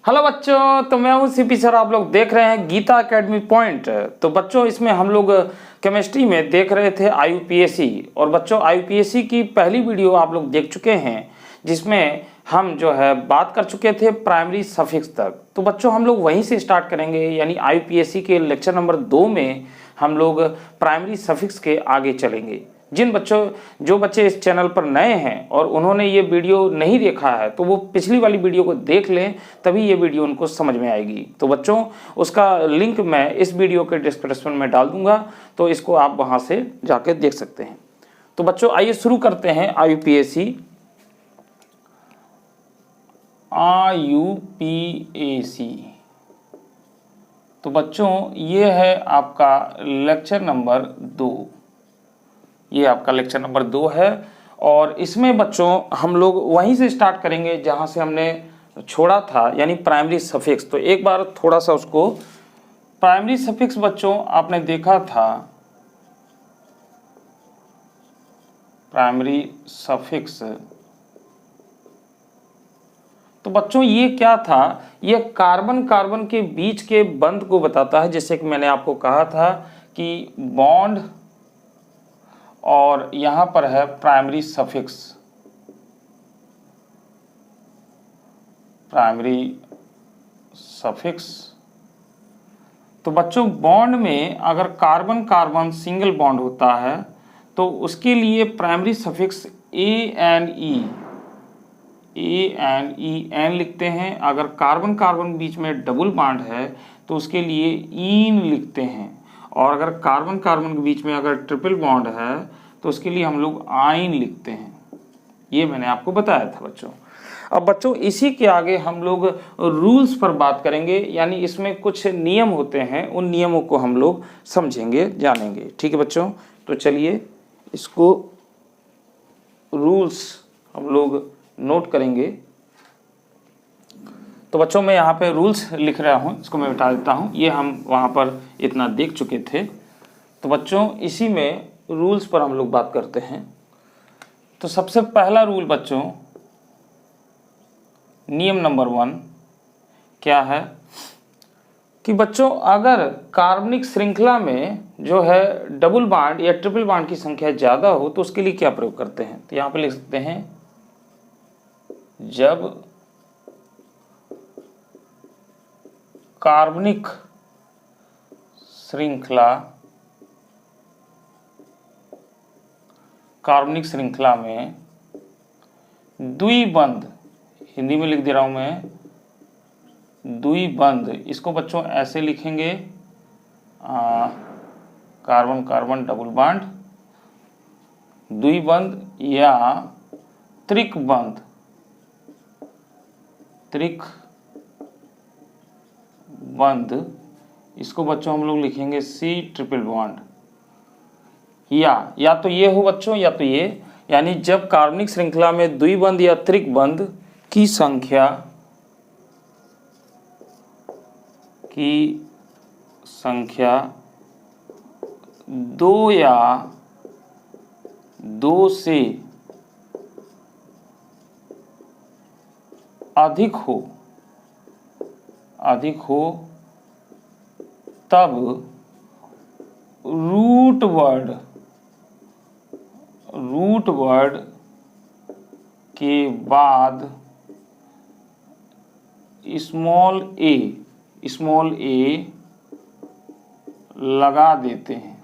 Hello बच्चों, तो मैं हूं सीपी सर। आप लोग देख रहे हैं गीता एकेडमी पॉइंट। तो बच्चों, इसमें हम लोग केमिस्ट्री में देख रहे थे आईयूपीएसी। और बच्चों, आईयूपीएसी की पहली वीडियो आप लोग देख चुके हैं, जिसमें हम जो है बात कर चुके थे प्राइमरी सफिक्स तक। तो बच्चों, हम लोग वहीं से स्टार्ट करेंगे, यानी आईयूपीएसी के लेक्चर नंबर 2 में हम लोग प्राइमरी सफिक्स के आगे चलेंगे। जो बच्चे इस चैनल पर नए हैं और उन्होंने ये वीडियो नहीं देखा है, तो वो पिछली वाली वीडियो को देख लें, तभी ये वीडियो उनको समझ में आएगी। तो बच्चों, उसका लिंक मैं इस वीडियो के डिस्क्रिप्शन में डाल दूंगा, तो इसको आप वहां से जाके देख सकते हैं। तो बच्चों, आइए शुरू करते हैं आईयूपीएसी। तो बच्चों, ये है आपका लेक्चर नंबर 2। ये आपका लेक्चर नंबर 2 है और इसमें बच्चों हम लोग वहीं से स्टार्ट करेंगे जहां से हमने छोड़ा था, यानी प्राइमरी सफिक्स। तो एक बार थोड़ा सा उसको, प्राइमरी सफिक्स बच्चों आपने देखा था, प्राइमरी सफिक्स। तो बच्चों, ये क्या था? ये कार्बन कार्बन के बीच के बंध को बताता है। जैसे कि मैंने आपको कहा था कि बॉन्ड, और यहां पर है प्राइमरी सफिक्स। Primary suffix. तो बच्चों, बॉन्ड में अगर कार्बन कार्बन सिंगल बॉन्ड होता है तो उसके लिए प्राइमरी सफिक्स एन लिखते हैं। अगर कार्बन कार्बन बीच में डबल बॉन्ड है तो उसके लिए ईन लिखते हैं। और अगर कार्बन कार्बन के बीच में अगर ट्रिपल बॉन्ड है तो उसके लिए हम लोग आइन लिखते हैं। ये मैंने आपको बताया था बच्चों। अब बच्चों, इसी के आगे हम लोग रूल्स पर बात करेंगे, यानी इसमें कुछ नियम होते हैं, उन नियमों को हम लोग समझेंगे, जानेंगे। ठीक है बच्चों, तो चलिए इसको रूल्स हम लोग नोट करेंगे। तो बच्चों, मैं यहाँ पे रूल्स लिख रहा हूँ, इसको मैं बता देता हूँ। ये हम वहाँ पर इतना देख चुके थे। तो बच्चों, इसी में रूल्स पर हम लोग बात करते हैं। तो सबसे पहला रूल बच्चों, नियम नंबर 1 क्या है कि बच्चों, अगर कार्बनिक श्रृंखला में जो है डबल बॉन्ड या ट्रिपल बॉन्ड की संख्या ज़्यादा हो तो उसके लिए क्या प्रयोग करते हैं? तो यहाँ पे लिख सकते हैं, जब कार्बनिक श्रृंखला में द्विबंध, हिंदी में लिख दे रहा हूं मैं, द्विबंध, इसको बच्चों ऐसे लिखेंगे, कार्बन कार्बन डबल बॉन्ड, द्विबंध या त्रिकबंध, इसको बच्चों हम लोग लिखेंगे सी ट्रिपल बॉन्ड। या तो ये हो बच्चों, या तो ये, यानी जब कार्बनिक श्रृंखला में द्विबंध या त्रिकबंध की संख्या 2 या 2 से अधिक हो तब रूट वर्ड के बाद स्मॉल ए लगा देते हैं।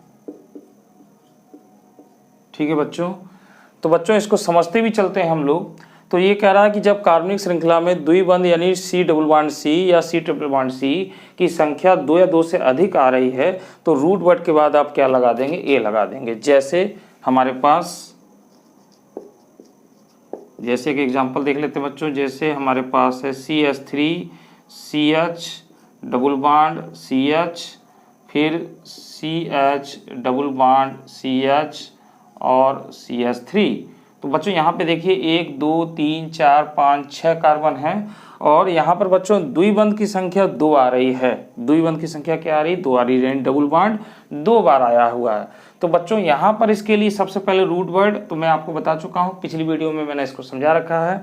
ठीक है बच्चों, तो बच्चों इसको समझते भी चलते हैं हम लोग। तो ये कह रहा है कि जब कार्बनिक श्रृंखला में द्विबंध यानी सी डबल बॉन्ड सी या सी ट्रिपल बॉन्ड सी की संख्या 2 या 2 से अधिक आ रही है तो रूट वर्ड के बाद आप क्या लगा देंगे? ए लगा देंगे। जैसे हमारे पास, जैसे एक एग्जांपल देख लेते हैं बच्चों। जैसे हमारे पास है CH3 CH double bond CH, फिर CH डबल बॉन्ड CH और CH3। तो बच्चों यहाँ पे देखिए 1 2 3 4 5 6 कार्बन है और यहाँ पर बच्चों द्विबंध की संख्या 2 आ रही है। द्विबंध की संख्या क्या आ रही है? 2 आ रही है। डबल बॉन्ड 2 बार आया हुआ है। तो बच्चों यहाँ पर इसके लिए सबसे पहले रूट वर्ड तो मैं आपको बता चुका हूँ, पिछली वीडियो में मैंने इसको समझा रखा है।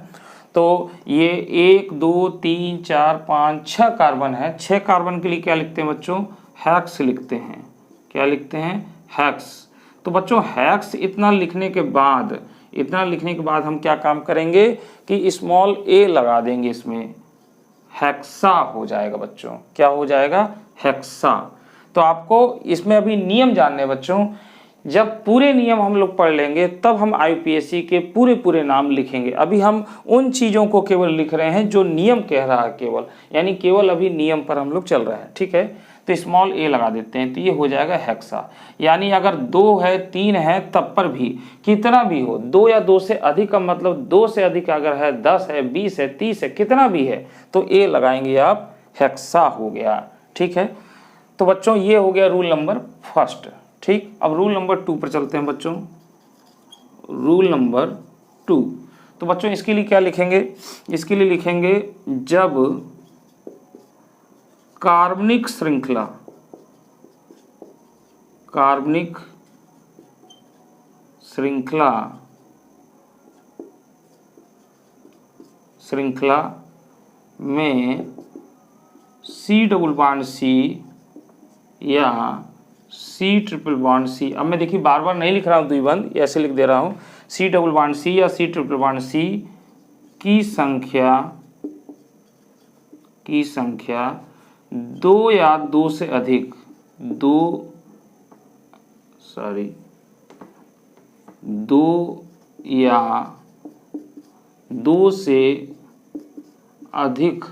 तो ये 1 2 3 4 5 6 कार्बन है। 6 कार्बन के लिए क्या लिखते हैं बच्चों? हेक्स लिखते हैं। क्या लिखते हैं? हेक्स। तो बच्चों हेक्स इतना लिखने के बाद हम क्या काम करेंगे कि स्मॉल ए लगा देंगे इसमें, हेक्सा हो जाएगा बच्चों। क्या हो जाएगा? हेक्सा। तो आपको इसमें अभी नियम जानने हैं बच्चों। जब पूरे नियम हम लोग पढ़ लेंगे तब हम IUPAC के पूरे नाम लिखेंगे। अभी हम उन चीज़ों को केवल लिख रहे हैं जो नियम कह रहा है केवल, यानी केवल अभी नियम पर हम लोग चल रहे हैं। ठीक है, तो स्मॉल ए लगा देते हैं, तो ये हो जाएगा हेक्सा। यानी अगर 2 है 3 है तब पर भी कितना भी हो, 2 या 2 से अधिक का मतलब 2 से अधिक अगर है, 10 है 20 है 30 है कितना भी है तो ए लगाएंगे आप, हेक्सा हो गया। ठीक है, तो बच्चों ये हो गया रूल नंबर फर्स्ट। ठीक, अब रूल नंबर 2 पर चलते हैं बच्चों। रूल नंबर 2, तो बच्चों इसके लिए क्या लिखेंगे? इसके लिए लिखेंगे जब कार्बनिक श्रृंखला में C डबल बॉन्ड C या C ट्रिपल बॉन्ड C, अब मैं देखिए बार बार नहीं लिख रहा हूँ द्विबंध, ऐसे लिख दे रहा हूँ, C डबल बॉन्ड C या C ट्रिपल बॉन्ड C की संख्या 2 या 2 से अधिक 2 या 2 से अधिक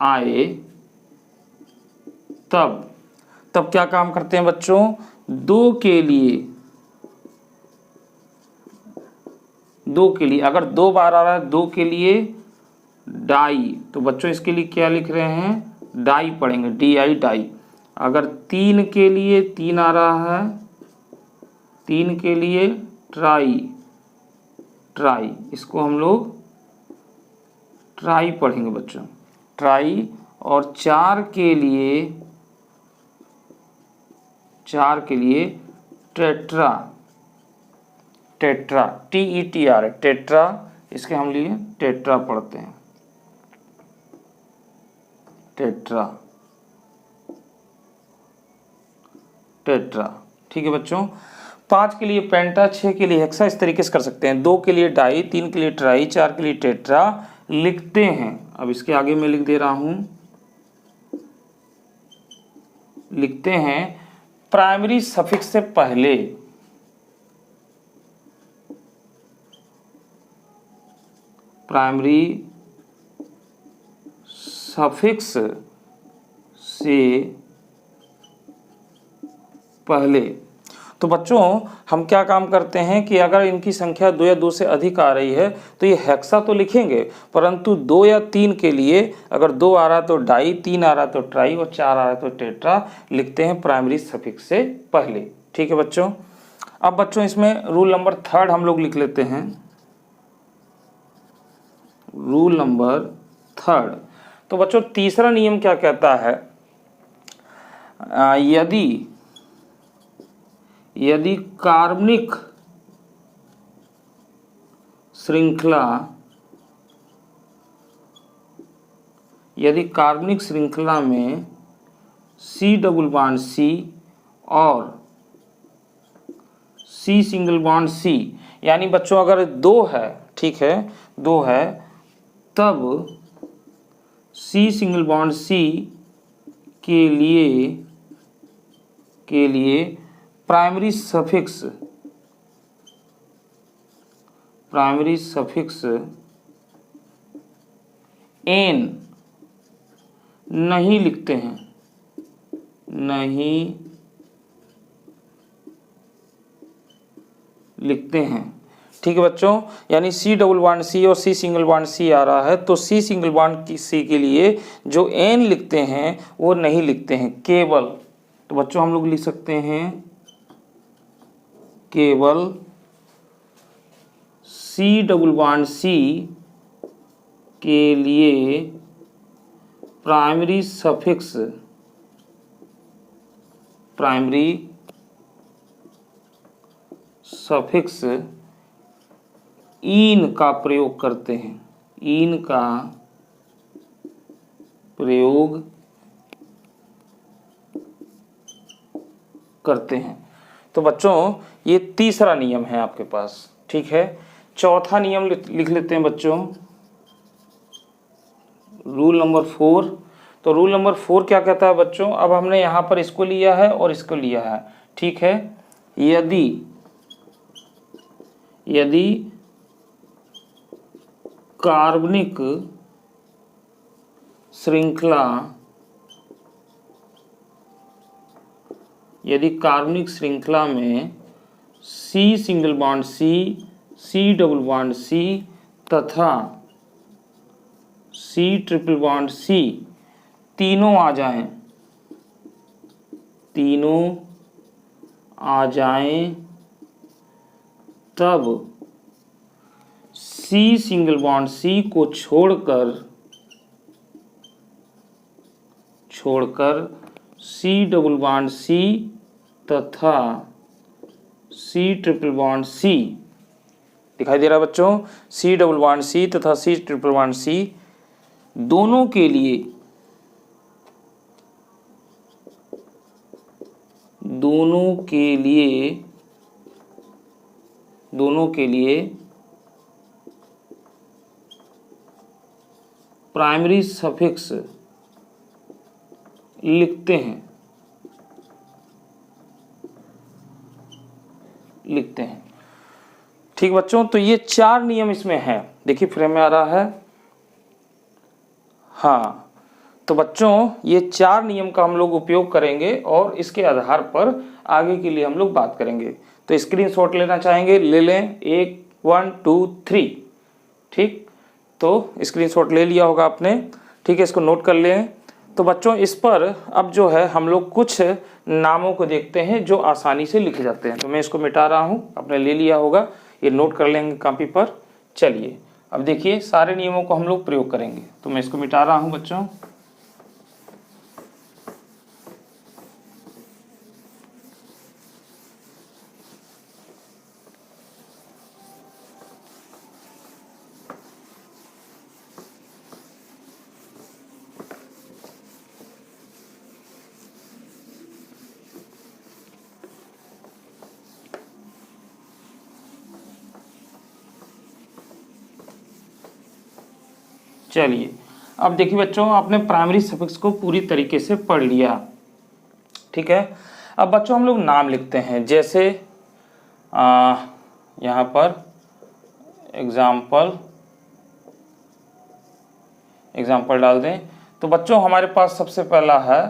आए तब क्या काम करते हैं बच्चों? 2 के लिए अगर 2 बार आ रहा है 2 के लिए डाई, तो बच्चों इसके लिए क्या लिख रहे हैं? डाई पढ़ेंगे, DI डाई। अगर 3 के लिए 3 आ रहा है, 3 के लिए ट्राई, इसको हम लोग ट्राई पढ़ेंगे बच्चों, ट्राई। और 4 के लिए टेट्रा, TETR टेट्रा, इसके हम लिए टेट्रा पढ़ते हैं, टेट्रा। ठीक है बच्चों, 5 के लिए पेंटा, 6 के लिए हेक्सा, इस तरीके से कर सकते हैं। 2 के लिए डाई, 3 के लिए ट्राई, 4 के लिए टेट्रा लिखते हैं। अब इसके आगे मैं लिख दे रहा हूं, लिखते हैं प्राइमरी सफिक्स से पहले, प्राइमरी सफिक्स से पहले। तो बच्चों हम क्या काम करते हैं कि अगर इनकी संख्या 2 या 2 से अधिक आ रही है तो ये हेक्सा तो लिखेंगे, परंतु 2 या 3 के लिए अगर 2 आ रहा तो डाई, 3 आ रहा तो ट्राई और 4 आ रहा तो टेट्रा लिखते हैं प्राइमरी सफिक्स से पहले। ठीक है बच्चों, अब बच्चों इसमें रूल नंबर 3 हम लोग लिख लेते हैं। रूल नंबर 3, तो बच्चों तीसरा नियम क्या कहता है? यदि कार्बनिक श्रृंखला में C डबल बॉन्ड C और C सिंगल बॉन्ड C, यानी बच्चों अगर 2 है, ठीक है 2 है, तब C सिंगल बॉन्ड C के लिए प्राइमरी सफिक्स N नहीं लिखते हैं, ठीक है बच्चों। यानी C डबल बॉन्ड C और C सिंगल बॉन्ड C आ रहा है, तो C सिंगल बॉन्ड C के लिए जो N लिखते हैं वो नहीं लिखते हैं, केवल। तो बच्चों हम लोग लिख सकते हैं केवल C डबल बॉन्ड C के लिए प्राइमरी सफिक्स ईन का प्रयोग करते हैं, ईन का प्रयोग करते हैं। तो बच्चों ये तीसरा नियम है आपके पास, ठीक है। चौथा नियम लिख लेते हैं बच्चों, रूल नंबर 4। तो रूल नंबर 4 क्या कहता है बच्चों, अब हमने यहाँ पर इसको लिया है और इसको लिया है, ठीक है। यदि कार्बनिक श्रृंखला में C single bond C double bond C तथा C ट्रिपल बॉन्ड C तीनों आ जाएं, तब C सिंगल बॉन्ड C को छोड़कर C डबल बॉन्ड C तथा C ट्रिपल बॉन्ड C, दिखाई दे रहा है बच्चों, C डबल बॉन्ड C तथा C ट्रिपल बॉन्ड C दोनों के लिए प्राइमरी सफिक्स लिखते हैं। ठीक बच्चों, तो ये 4 नियम इसमें हैं, देखिए फ्रेम में आ रहा है। हाँ, तो बच्चों ये 4 नियम का हम लोग उपयोग करेंगे और इसके आधार पर आगे के लिए हम लोग बात करेंगे। तो स्क्रीनशॉट लेना चाहेंगे ले लें, 1 2 3, ठीक। तो स्क्रीनशॉट ले लिया होगा आपने, ठीक है, इसको नोट कर लें। तो बच्चों इस पर अब जो है हम लोग कुछ नामों को देखते हैं जो आसानी से लिखे जाते हैं। तो मैं इसको मिटा रहा हूँ, आपने ले लिया होगा, ये नोट कर लेंगे कॉपी पर। चलिए अब देखिए सारे नियमों को हम लोग प्रयोग करेंगे। तो मैं इसको मिटा रहा हूँ बच्चों। चलिए अब देखिए बच्चों, आपने प्राइमरी सफिक्स को पूरी तरीके से पढ़ लिया, ठीक है। अब बच्चों हम लोग नाम लिखते हैं, जैसे यहाँ पर एग्जाम्पल डाल दें। तो बच्चों हमारे पास सबसे पहला है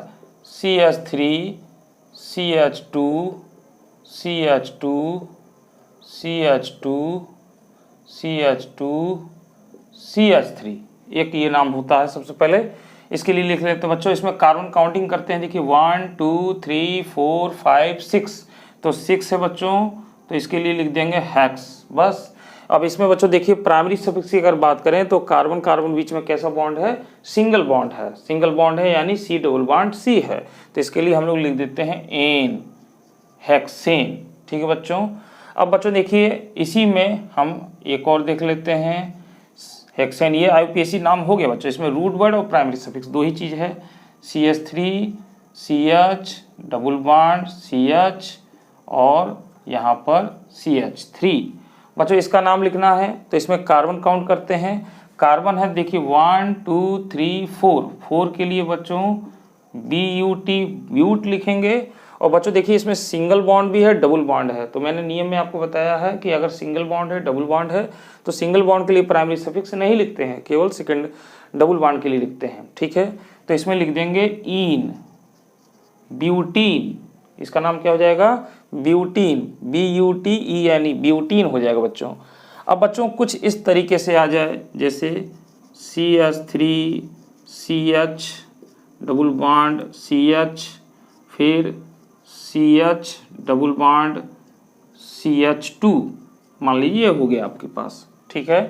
CH3 CH2 CH2 CH2 CH2 CH3, एक ये नाम होता है सबसे पहले। इसके लिए लिख लेते हैं बच्चों, इसमें कार्बन काउंटिंग करते हैं। देखिए 1 2 3 4 5 6, तो 6 है बच्चों, तो इसके लिए लिख देंगे हेक्स, बस। अब इसमें बच्चों देखिए प्राइमरी सफिक्स की अगर बात करें तो कार्बन कार्बन बीच में कैसा बॉन्ड है, सिंगल बॉन्ड है, यानी C डबल बॉन्ड C है। तो इसके लिए हम लोग लिख देते हैं एन, हेक्सेन, ठीक है बच्चों। अब बच्चों देखिए इसी में हम एक और देख लेते हैं, हेक्सेन। ये IUPAC नाम हो गया बच्चों, इसमें रूट वर्ड और प्राइमरी सफिक्स 2 ही चीज़ है। CH3 CH double bond CH और यहाँ पर CH3। बच्चों इसका नाम लिखना है, तो इसमें कार्बन काउंट करते हैं। कार्बन है देखिए 1 2 3 4 के लिए बच्चों ब्यूट लिखेंगे। और बच्चों देखिए इसमें सिंगल बॉन्ड भी है, डबल बॉन्ड है। तो मैंने नियम में आपको बताया है कि अगर सिंगल बॉन्ड है, डबल बॉन्ड है, तो सिंगल बॉन्ड के लिए प्राइमरी सफिक्स नहीं लिखते हैं, केवल सेकंड डबल बॉन्ड के लिए लिखते हैं, ठीक है। तो इसमें लिख देंगे ईन, ब्यूटीन, इसका नाम क्या हो जाएगा, ब्यूटीन, BUTENE, ब्यूटीन हो जाएगा बच्चों। अब बच्चों कुछ इस तरीके से आ जाए, जैसे CH3 CH double bond CH, फिर CH डबल बॉन्ड CH2, मान लीजिए हो गया आपके पास, ठीक है।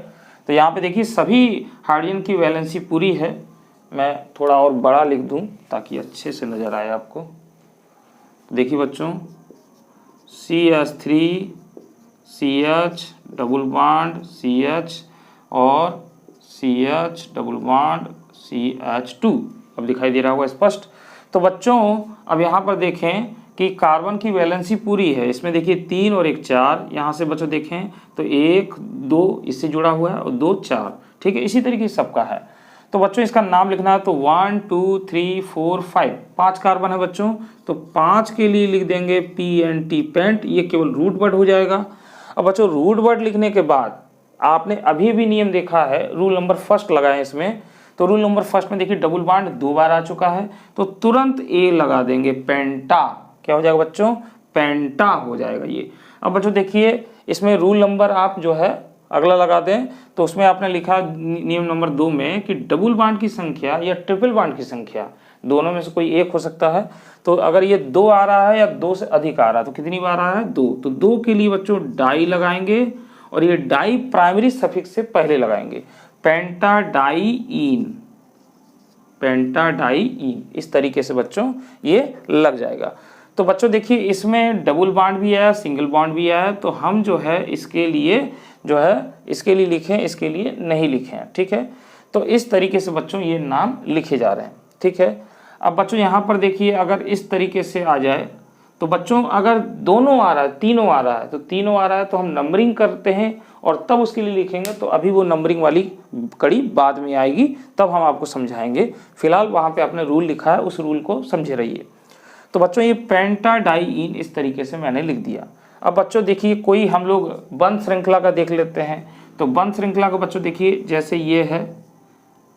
तो यहाँ पे देखिए सभी हाइड्रोजन की वैलेंसी पूरी है। मैं थोड़ा और बड़ा लिख दूँ ताकि अच्छे से नज़र आए आपको। देखिए बच्चों CH3 CH double bond CH और CH डबल बॉन्ड CH2। अब दिखाई दे रहा होगा स्पष्ट। तो बच्चों अब यहाँ पर देखें कि कार्बन की वैलेंसी पूरी है। इसमें देखिए 3 और 1 4, यहाँ से बच्चों देखें तो 1 2 इससे जुड़ा हुआ है और 2 4, ठीक है। इसी तरीके से सबका है। तो बच्चों इसका नाम लिखना है तो 1 2 3 4 5, 5 कार्बन है बच्चों। तो 5 के लिए लिख देंगे PNT पेंट, ये केवल रूट वर्ड हो जाएगा। अब बच्चों रूट वर्ड लिखने के बाद आपने अभी भी नियम देखा है, रूल नंबर फर्स्ट लगाए इसमें। तो रूल नंबर फर्स्ट में देखिए डबल बॉन्ड 2 बार आ चुका है, तो तुरंत ए लगा देंगे, पेंटा। क्या हो जाएगा बच्चों? पेंटा हो जाएगा ये। अब बच्चों देखिए इसमें रूल नंबर आप जो है अगला लगा दें, तो उसमें आपने लिखा नियम नंबर 2 में कि डबल बॉन्ड की संख्या या ट्रिपल बॉन्ड की संख्या दोनों में से कोई एक हो सकता है। तो अगर ये 2 आ रहा है या 2 से अधिक आ रहा है तो कितनी बार आ रहा है? 2। तो 2 के लिए बच्चों डाई लगाएंगे और ये डाई प्राइमरी सफिक्स से पहले लगाएंगे, पेंटाडाईइन, पेंटाडाईइन। इस तरीके से बच्चों ये लग जाएगा। तो बच्चों देखिए इसमें डबल बॉन्ड भी आया, सिंगल बॉन्ड भी आया, तो हम जो है इसके लिए जो है इसके लिए लिखें, इसके लिए नहीं लिखें, ठीक है। तो इस तरीके से बच्चों ये नाम लिखे जा रहे हैं, ठीक है। अब बच्चों यहाँ पर देखिए अगर इस तरीके से आ जाए तो बच्चों अगर दोनों आ रहा है, तीनों आ रहा है, तो तीनों आ रहा है तो हम नंबरिंग करते हैं और तब उसके लिए लिखेंगे। तो अभी वो नंबरिंग वाली कड़ी बाद में आएगी, तब हम आपको समझाएंगे। फिलहाल वहाँ पे आपने रूल लिखा है, उस रूल को समझे रहिए। तो बच्चों ये पेंटाडाईइन इस तरीके से मैंने लिख दिया। अब बच्चों देखिए कोई हम लोग बंध श्रृंखला का देख लेते हैं। तो बंध श्रृंखला का बच्चों देखिए जैसे ये है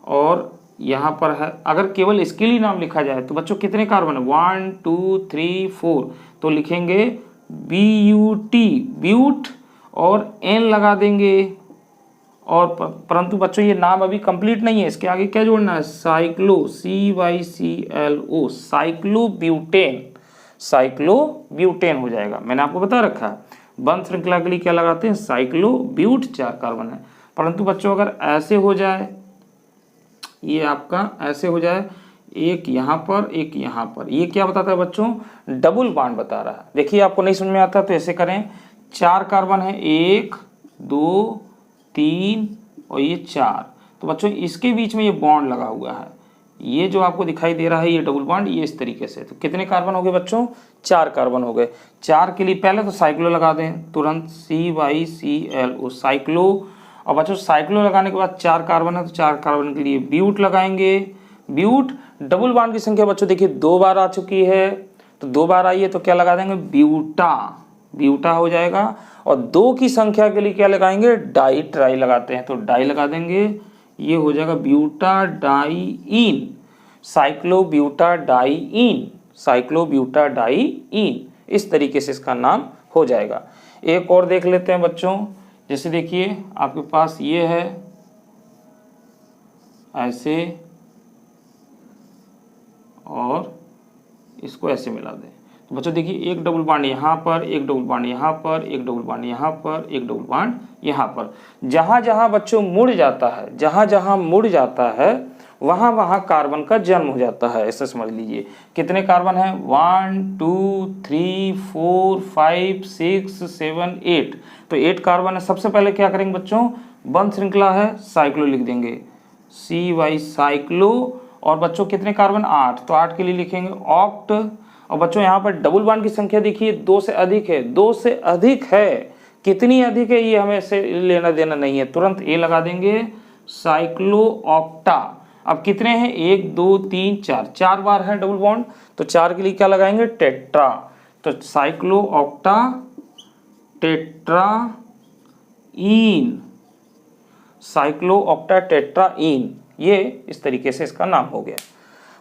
और यहाँ पर है, अगर केवल इसके लिए नाम लिखा जाए तो बच्चों कितने कार्बन है? 1 2 3 4, तो लिखेंगे BUT, ब्यूट, और N लगा देंगे। और परंतु बच्चों ये नाम अभी कंप्लीट नहीं है, इसके आगे क्या जोड़ना है? साइक्लो, CYCLO, साइक्लोब्यूटेन, साइक्लोब्यूटेन हो जाएगा। मैंने आपको बता रखा है बंध श्रृंखला के लिए क्या लगाते हैं? साइक्लोब्यूट, 4 कार्बन है। परंतु बच्चों अगर ऐसे हो जाए, ये आपका ऐसे हो जाए, एक यहाँ पर एक यहाँ पर, ये क्या बताता है बच्चों? डबल बॉन्ड बता रहा है। देखिए आपको नहीं समझ में आता तो ऐसे करें, 4 कार्बन है, 1 2 3 और ये 4, तो बच्चों इसके बीच में ये बॉन्ड लगा हुआ है, ये जो आपको दिखाई दे रहा है ये डबल बॉन्ड, ये इस तरीके से। तो कितने कार्बन हो गए बच्चों? 4 कार्बन हो गए। 4 के लिए पहले तो साइक्लो लगा दें तुरंत, CYCLO, साइक्लो। और बच्चों साइक्लो लगाने के बाद 4 कार्बन है तो 4 कार्बन के लिए ब्यूट लगाएंगे, ब्यूट। डबल बॉन्ड की संख्या बच्चों देखिए 2 बार आ चुकी है, तो 2 बार आई है तो क्या लगा देंगे? ब्यूटा, ब्यूटा हो जाएगा। और 2 की संख्या के लिए क्या लगाएंगे? डाई, ट्राई लगाते हैं तो डाई लगा देंगे, ये हो जाएगा ब्यूटाडाईइन, साइक्लोब्यूटाडाईइन, साइक्लोब्यूटाडाईइन। इस तरीके से इसका नाम हो जाएगा। एक और देख लेते हैं बच्चों, जैसे देखिए आपके पास ये है ऐसे और इसको ऐसे मिला दें, तो बच्चों देखिए एक डबल बॉन्ड यहाँ पर, एक डबल बॉन्ड यहाँ पर, एक डबल बॉन्ड यहाँ पर, एक डबल बॉन्ड यहाँ पर। जहाँ जहाँ बच्चों मुड़ जाता है, जहाँ जहाँ मुड़ जाता है वहाँ वहाँ कार्बन का जन्म हो जाता है, ऐसा समझ लीजिए। कितने कार्बन है? 1 2 3 4 5 6 7 8, तो 8 कार्बन है। सबसे पहले क्या करेंगे बच्चों? बंध श्रृंखला है, साइक्लो लिख देंगे, CY साइक्लो। और बच्चों कितने कार्बन? 8, तो 8 के लिए लिखेंगे ऑक्ट। और बच्चों यहाँ पर डबल बॉन्ड की संख्या देखिए 2 से अधिक है, 2 से अधिक है, कितनी अधिक है ये हमें से लेना देना नहीं है, तुरंत ए लगा देंगे, साइक्लो ऑक्टा। अब कितने हैं? 1 2 3 4, 4 बार है डबल बॉन्ड, तो 4 के लिए क्या लगाएंगे? टेट्रा, तो cyclo octa tetraene, cyclo octa tetraene, ये इस तरीके से इसका नाम हो गया।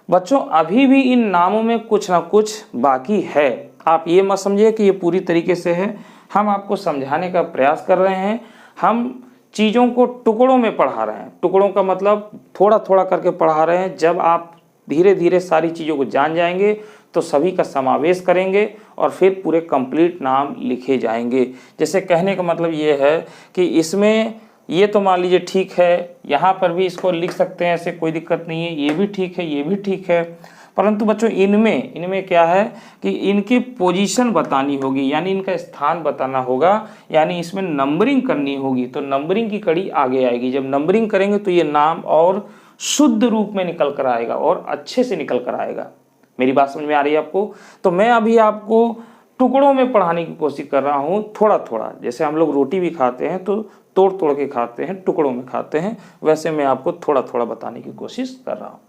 बच्चों अभी भी इन नामों में कुछ ना कुछ बाकी है, आप ये मत समझिए कि ये पूरी तरीके से है। हम आपको समझाने का प्रयास कर रहे हैं, हम चीज़ों को टुकड़ों में पढ़ा रहे हैं। टुकड़ों का मतलब थोड़ा थोड़ा करके पढ़ा रहे हैं। जब आप धीरे धीरे सारी चीज़ों को जान जाएंगे तो सभी का समावेश करेंगे और फिर पूरे कंप्लीट नाम लिखे जाएंगे। जैसे कहने का मतलब ये है कि इसमें ये तो मान लीजिए ठीक है, यहाँ पर भी इसको लिख सकते हैं, ऐसे कोई दिक्कत नहीं है, ये भी ठीक है, ये भी ठीक है। परंतु बच्चों इनमें क्या है कि इनकी पोजीशन बतानी होगी, यानी इनका स्थान बताना होगा, यानी इसमें नंबरिंग करनी होगी। तो नंबरिंग की कड़ी आगे आएगी। जब नंबरिंग करेंगे तो ये नाम और शुद्ध रूप में निकल कर आएगा और अच्छे से निकल कर आएगा। मेरी बात समझ में आ रही है आपको? तो मैं अभी आपको टुकड़ों में पढ़ाने की कोशिश कर रहा हूँ, थोड़ा थोड़ा। जैसे हम लोग रोटी भी खाते हैं तो तोड़ तोड़ के खाते हैं, टुकड़ों में खाते हैं, वैसे मैं आपको थोड़ा थोड़ा बताने की कोशिश कर रहा हूँ।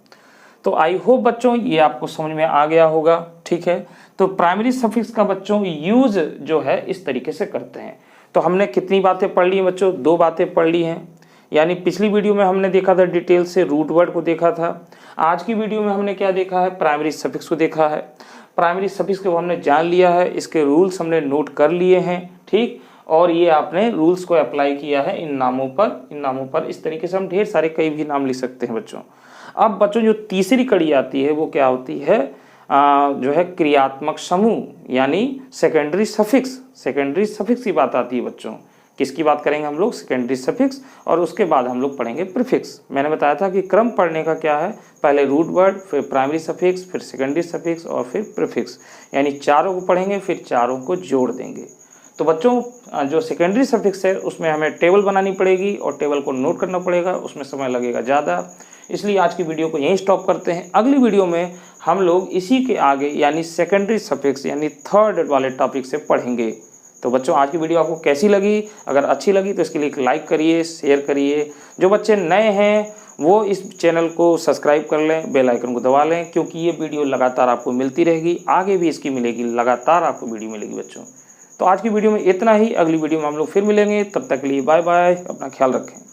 तो आई होप बच्चों ये आपको समझ में आ गया होगा। ठीक है, तो प्राइमरी सफिक्स का बच्चों यूज जो है इस तरीके से करते हैं। तो हमने कितनी बातें पढ़ ली हैं बच्चों? 2 बातें पढ़ ली हैं। यानी पिछली वीडियो में हमने देखा था डिटेल से रूट वर्ड को देखा था। आज की वीडियो में हमने क्या देखा है? प्राइमरी सफिक्स को देखा है। प्राइमरी सफिक्स को हमने जान लिया है, इसके रूल्स हमने नोट कर लिए हैं। ठीक, और ये आपने रूल्स को अप्लाई किया है इन नामों पर। इस तरीके से हम ढेर सारे कई भी नाम लिख सकते हैं बच्चों। अब बच्चों जो तीसरी कड़ी आती है वो क्या होती है? जो है क्रियात्मक समूह, यानी सेकेंडरी सफिक्स की बात आती है बच्चों। किसकी बात करेंगे हम लोग? सेकेंडरी सफिक्स, और उसके बाद हम लोग पढ़ेंगे प्रीफिक्स। मैंने बताया था कि क्रम पढ़ने का क्या है, पहले रूट वर्ड, फिर प्राइमरी सफिक्स, फिर सेकेंडरी सफिक्स और फिर प्रीफिक्स, यानी चारों को पढ़ेंगे, फिर चारों को जोड़ देंगे। तो बच्चों जो सेकेंडरी सफिक्स है उसमें हमें टेबल बनानी पड़ेगी और टेबल को नोट करना पड़ेगा, उसमें समय लगेगा ज़्यादा, इसलिए आज की वीडियो को यहीं स्टॉप करते हैं। अगली वीडियो में हम लोग इसी के आगे यानी सेकेंडरी सफिक्स यानी थर्ड वाले टॉपिक से पढ़ेंगे। तो बच्चों आज की वीडियो आपको कैसी लगी? अगर अच्छी लगी तो इसके लिए एक लाइक करिए, शेयर करिए। जो बच्चे नए हैं वो इस चैनल को सब्सक्राइब कर लें, बेल आइकन को दबा लें, क्योंकि ये वीडियो लगातार आपको मिलती रहेगी, आगे भी इसकी मिलेगी, लगातार आपको वीडियो मिलेगी बच्चों। तो आज की वीडियो में इतना ही, अगली वीडियो में हम लोग फिर मिलेंगे, तब तक के लिए बाय बाय, अपना ख्याल रखें।